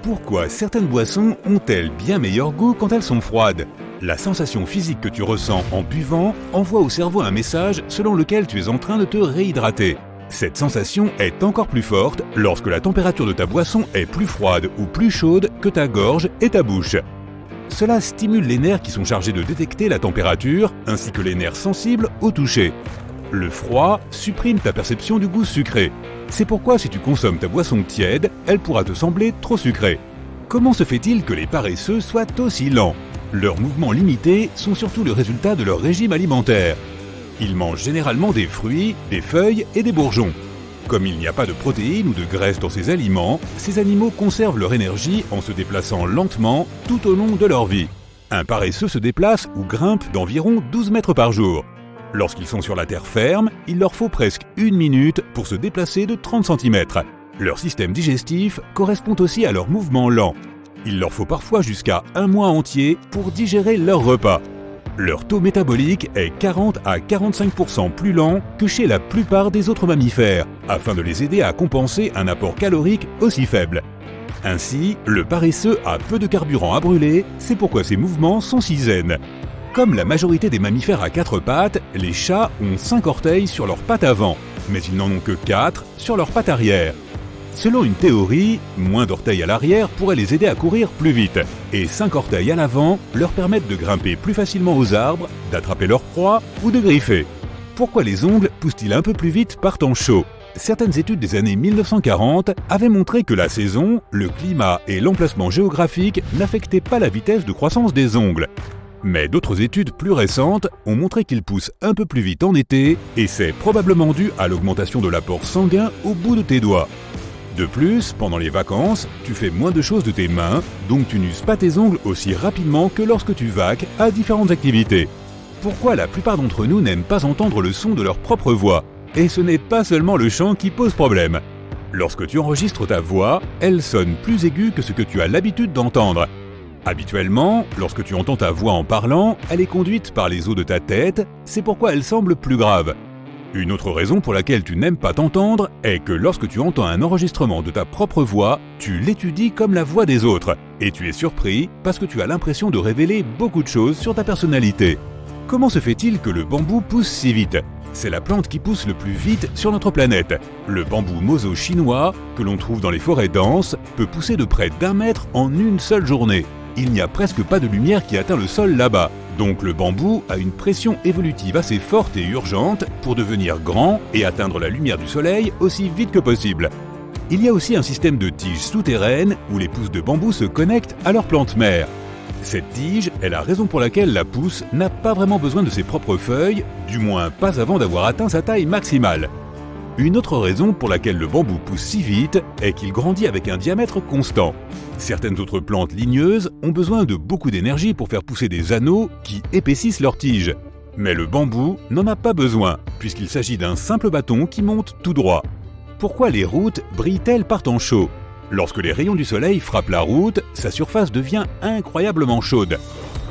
Pourquoi certaines boissons ont-elles bien meilleur goût quand elles sont froides? La sensation physique que tu ressens en buvant envoie au cerveau un message selon lequel tu es en train de te réhydrater. Cette sensation est encore plus forte lorsque la température de ta boisson est plus froide ou plus chaude que ta gorge et ta bouche. Cela stimule les nerfs qui sont chargés de détecter la température, ainsi que les nerfs sensibles au toucher. Le froid supprime ta perception du goût sucré. C'est pourquoi si tu consommes ta boisson tiède, elle pourra te sembler trop sucrée. Comment se fait-il que les paresseux soient aussi lents? Leurs mouvements limités sont surtout le résultat de leur régime alimentaire. Ils mangent généralement des fruits, des feuilles et des bourgeons. Comme il n'y a pas de protéines ou de graisses dans ces aliments, ces animaux conservent leur énergie en se déplaçant lentement tout au long de leur vie. Un paresseux se déplace ou grimpe d'environ 12 mètres par jour. Lorsqu'ils sont sur la terre ferme, il leur faut presque 1 minute pour se déplacer de 30 cm. Leur système digestif correspond aussi à leur mouvement lent. Il leur faut parfois jusqu'à 1 mois entier pour digérer leur repas. Leur taux métabolique est 40 à 45% plus lent que chez la plupart des autres mammifères, afin de les aider à compenser un apport calorique aussi faible. Ainsi, le paresseux a peu de carburant à brûler, c'est pourquoi ses mouvements sont si zen. Comme la majorité des mammifères à 4 pattes, les chats ont 5 orteils sur leurs pattes avant, mais ils n'en ont que 4 sur leurs pattes arrière. Selon une théorie, moins d'orteils à l'arrière pourrait les aider à courir plus vite, et 5 orteils à l'avant leur permettent de grimper plus facilement aux arbres, d'attraper leur proie ou de griffer. Pourquoi les ongles poussent-ils un peu plus vite par temps chaud? Certaines études des années 1940 avaient montré que la saison, le climat et l'emplacement géographique n'affectaient pas la vitesse de croissance des ongles. Mais d'autres études plus récentes ont montré qu'ils poussent un peu plus vite en été, et c'est probablement dû à l'augmentation de l'apport sanguin au bout de tes doigts. De plus, pendant les vacances, tu fais moins de choses de tes mains, donc tu n'uses pas tes ongles aussi rapidement que lorsque tu vaques à différentes activités. Pourquoi la plupart d'entre nous n'aiment pas entendre le son de leur propre voix? Et ce n'est pas seulement le chant qui pose problème. Lorsque tu enregistres ta voix, elle sonne plus aiguë que ce que tu as l'habitude d'entendre. Habituellement, lorsque tu entends ta voix en parlant, elle est conduite par les os de ta tête, c'est pourquoi elle semble plus grave. Une autre raison pour laquelle tu n'aimes pas t'entendre est que lorsque tu entends un enregistrement de ta propre voix, tu l'étudies comme la voix des autres, et tu es surpris parce que tu as l'impression de révéler beaucoup de choses sur ta personnalité. Comment se fait-il que le bambou pousse si vite? C'est la plante qui pousse le plus vite sur notre planète. Le bambou mozo chinois, que l'on trouve dans les forêts denses, peut pousser de près d'1 mètre en une seule journée. Il n'y a presque pas de lumière qui atteint le sol là-bas. Donc le bambou a une pression évolutive assez forte et urgente pour devenir grand et atteindre la lumière du soleil aussi vite que possible. Il y a aussi un système de tiges souterraines où les pousses de bambou se connectent à leur plante mère. Cette tige est la raison pour laquelle la pousse n'a pas vraiment besoin de ses propres feuilles, du moins pas avant d'avoir atteint sa taille maximale. Une autre raison pour laquelle le bambou pousse si vite est qu'il grandit avec un diamètre constant. Certaines autres plantes ligneuses ont besoin de beaucoup d'énergie pour faire pousser des anneaux qui épaississent leurs tiges. Mais le bambou n'en a pas besoin, puisqu'il s'agit d'un simple bâton qui monte tout droit. Pourquoi les routes brillent-elles par temps chaud? Lorsque les rayons du soleil frappent la route, sa surface devient incroyablement chaude.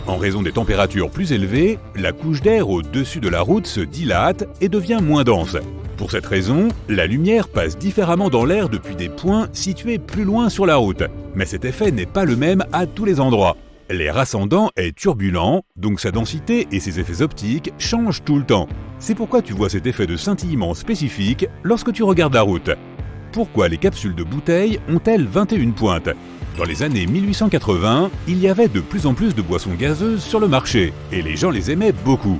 En raison des températures plus élevées, la couche d'air au-dessus de la route se dilate et devient moins dense. Pour cette raison, la lumière passe différemment dans l'air depuis des points situés plus loin sur la route. Mais cet effet n'est pas le même à tous les endroits. L'air ascendant est turbulent, donc sa densité et ses effets optiques changent tout le temps. C'est pourquoi tu vois cet effet de scintillement spécifique lorsque tu regardes la route. Pourquoi les capsules de bouteilles ont-elles 21 pointes? Dans les années 1880, il y avait de plus en plus de boissons gazeuses sur le marché, et les gens les aimaient beaucoup.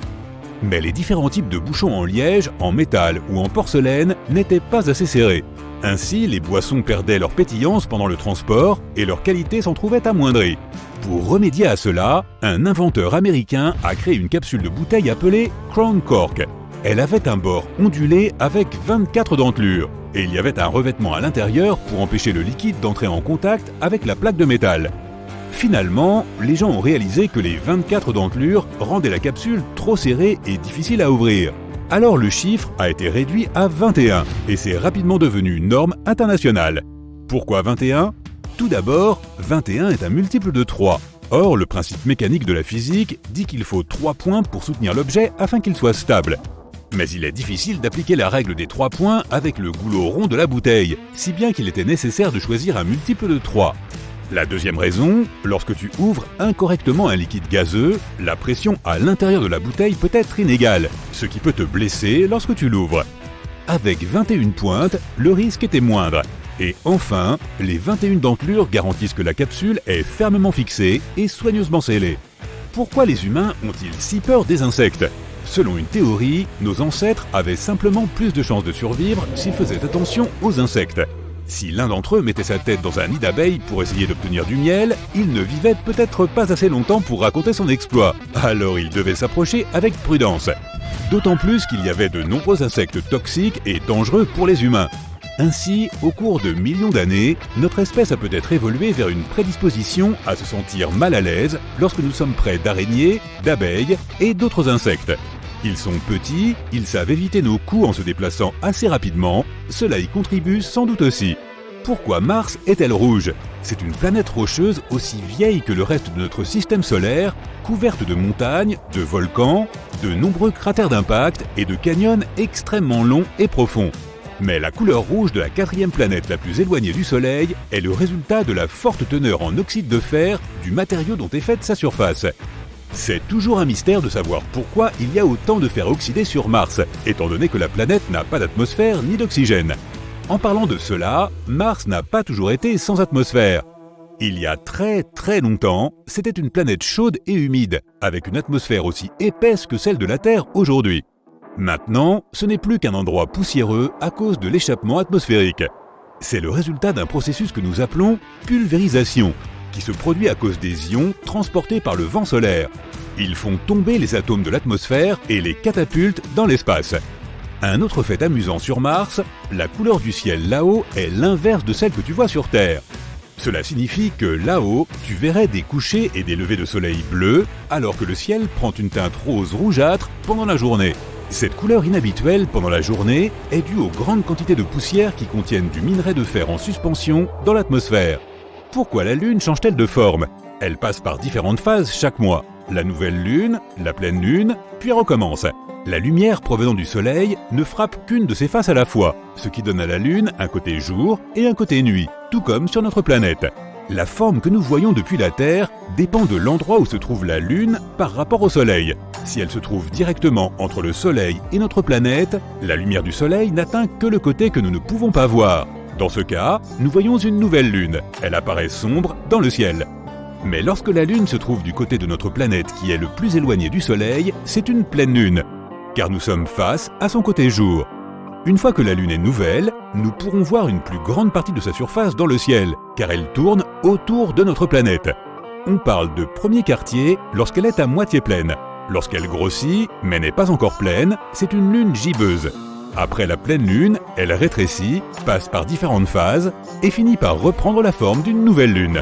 Mais les différents types de bouchons en liège, en métal ou en porcelaine n'étaient pas assez serrés. Ainsi, les boissons perdaient leur pétillance pendant le transport et leur qualité s'en trouvait amoindrie. Pour remédier à cela, un inventeur américain a créé une capsule de bouteille appelée Crown Cork. Elle avait un bord ondulé avec 24 dentelures, et il y avait un revêtement à l'intérieur pour empêcher le liquide d'entrer en contact avec la plaque de métal. Finalement, les gens ont réalisé que les 24 dentelures rendaient la capsule trop serrée et difficile à ouvrir. Alors le chiffre a été réduit à 21 et c'est rapidement devenu une norme internationale. Pourquoi 21? Tout d'abord, 21 est un multiple de 3. Or, le principe mécanique de la physique dit qu'il faut 3 points pour soutenir l'objet afin qu'il soit stable. Mais il est difficile d'appliquer la règle des 3 points avec le goulot rond de la bouteille, si bien qu'il était nécessaire de choisir un multiple de 3. La deuxième raison, lorsque tu ouvres incorrectement un liquide gazeux, la pression à l'intérieur de la bouteille peut être inégale, ce qui peut te blesser lorsque tu l'ouvres. Avec 21 pointes, le risque était moindre. Et enfin, les 21 dentelures garantissent que la capsule est fermement fixée et soigneusement scellée. Pourquoi les humains ont-ils si peur des insectes ? Selon une théorie, nos ancêtres avaient simplement plus de chances de survivre s'ils faisaient attention aux insectes. Si l'un d'entre eux mettait sa tête dans un nid d'abeilles pour essayer d'obtenir du miel, il ne vivait peut-être pas assez longtemps pour raconter son exploit. Alors il devait s'approcher avec prudence. D'autant plus qu'il y avait de nombreux insectes toxiques et dangereux pour les humains. Ainsi, au cours de millions d'années, notre espèce a peut-être évolué vers une prédisposition à se sentir mal à l'aise lorsque nous sommes près d'araignées, d'abeilles et d'autres insectes. Ils sont petits, ils savent éviter nos coups en se déplaçant assez rapidement, cela y contribue sans doute aussi. Pourquoi Mars est-elle rouge ? C'est une planète rocheuse aussi vieille que le reste de notre système solaire, couverte de montagnes, de volcans, de nombreux cratères d'impact et de canyons extrêmement longs et profonds. Mais la couleur rouge de la quatrième planète la plus éloignée du Soleil est le résultat de la forte teneur en oxyde de fer du matériau dont est faite sa surface. C'est toujours un mystère de savoir pourquoi il y a autant de fer oxydé sur Mars, étant donné que la planète n'a pas d'atmosphère ni d'oxygène. En parlant de cela, Mars n'a pas toujours été sans atmosphère. Il y a très longtemps, c'était une planète chaude et humide, avec une atmosphère aussi épaisse que celle de la Terre aujourd'hui. Maintenant, ce n'est plus qu'un endroit poussiéreux à cause de l'échappement atmosphérique. C'est le résultat d'un processus que nous appelons pulvérisation, qui se produit à cause des ions transportés par le vent solaire. Ils font tomber les atomes de l'atmosphère et les catapultent dans l'espace. Un autre fait amusant sur Mars, la couleur du ciel là-haut est l'inverse de celle que tu vois sur Terre. Cela signifie que là-haut, tu verrais des couchers et des levées de soleil bleus, alors que le ciel prend une teinte rose rougeâtre pendant la journée. Cette couleur inhabituelle pendant la journée est due aux grandes quantités de poussière qui contiennent du minerai de fer en suspension dans l'atmosphère. Pourquoi la Lune change-t-elle de forme ? Elle passe par différentes phases chaque mois. La nouvelle Lune, la pleine Lune, puis elle recommence. La lumière provenant du Soleil ne frappe qu'une de ces faces à la fois, ce qui donne à la Lune un côté jour et un côté nuit, tout comme sur notre planète. La forme que nous voyons depuis la Terre dépend de l'endroit où se trouve la Lune par rapport au Soleil. Si elle se trouve directement entre le Soleil et notre planète, la lumière du Soleil n'atteint que le côté que nous ne pouvons pas voir. Dans ce cas, nous voyons une nouvelle Lune. Elle apparaît sombre dans le ciel. Mais lorsque la Lune se trouve du côté de notre planète qui est le plus éloigné du Soleil, c'est une pleine Lune, car nous sommes face à son côté jour. Une fois que la Lune est nouvelle, nous pourrons voir une plus grande partie de sa surface dans le ciel, car elle tourne autour de notre planète. On parle de premier quartier lorsqu'elle est à moitié pleine. Lorsqu'elle grossit, mais n'est pas encore pleine, c'est une lune gibbeuse. Après la pleine lune, elle rétrécit, passe par différentes phases et finit par reprendre la forme d'une nouvelle lune.